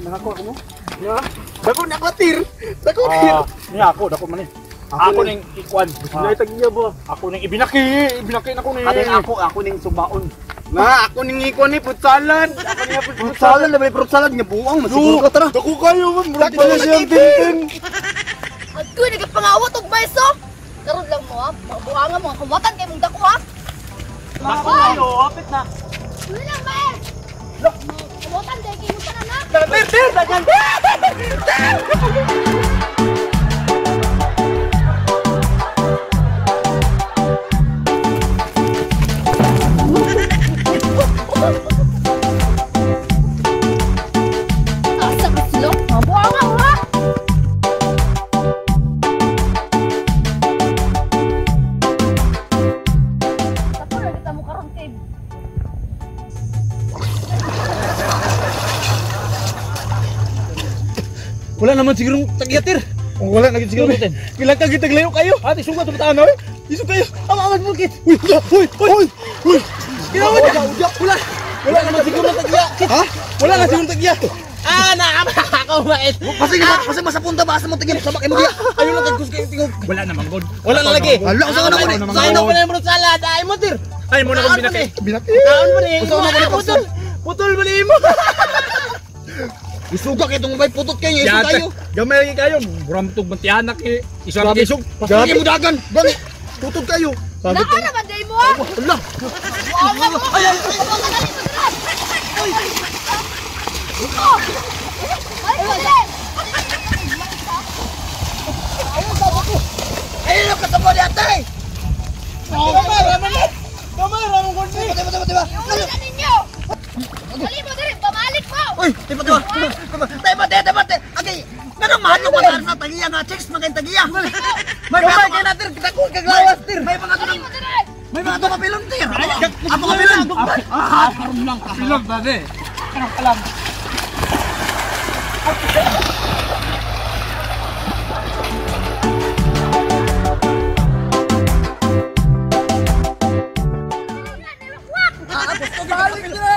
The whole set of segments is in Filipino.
Nakakuha ko mo? Ya. Dako na kwatir. Dako kir. Ni ako dako man ni. Ako ning ikuan. Nay tagiya ba? Ako ning ibinaki na ko ni. Ako ning subaon. Na, ako ning iko ni putsalan. Ako ni putsalan, labay putsalan nga buang masiguro ka tara. Dako kayo man, murag pala siyang tintin. Ako nagpangawat og beso. Karon lang mo ha. Mabuangan mo kamatan kay mong dako ha. Ako kayo, hapit na. Dili lang ba? Kamatan kay kimo na na. Ter, dagan. Asa ka sila? Mabuangan mo ha. Ako na kita mo karon kay Wala naman siguro tagyatir. Wala na siguro natin. Kailan ka gitaglayo kayo? Ate sugat tumataan oy. Isu kayo. Amangan mo kit. Uy. Ginawa niya. Wala. Wala naman siguro tagya. Ha? Wala na siguro tagya. Naama ako mait. Kasi masapunta ba sa mo tagya sa bakay mo diya. Ayo lang kagkus kayo tingog. Wala naman god. Wala na lagi. Wala sa na ko ni. Sa ko na mo salad ay mo tir. Ay mo na ko binaki. Kaon mo ni. Putol mo ni mo. Isuga kay itong may putot kayo, isug kayo. Gamay lagi kayo, buram itong mantianak eh. Isug kayo, isug. Pasagay mo dagan, bang, putot kayo. Naka naman day mo ha. Allah. Mabuangan mo. Ay. Ayun ang katabo ni atay. Gamay, ramon ko ni. Tiba. Iuwi na ninyo. Dali mo dali, pamalik mo. Uy, tiba. Okay, ganun mahalo pa tayo sa tagiya nga, chicks, magayin tagiya. May gamay kayo natin, kita ko kaglawas, tir. May mga Dali mo dali. May mga ito kapilon, tir. Ako kapilon. Karon lang kapilog dade. Karon ka lang.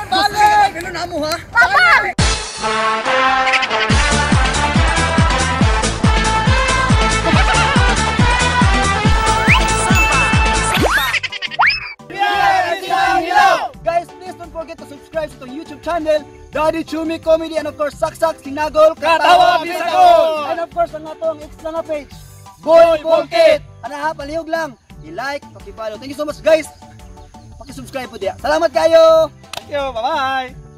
Balik! Kapilon na mo ha? Papa! Guys, please don't forget to subscribe to YouTube channel, Daddy Chumi Comedy, and of course, Saksak Sinagol Katawa Bisagol! And of course, ang atong extra nga page, Boy Bongkit! Ano ha, palihog lang, i-like, paki-follow. Thank you so much guys! Paki-subscribe po diya. Salamat kayo! Thank you, bye-bye!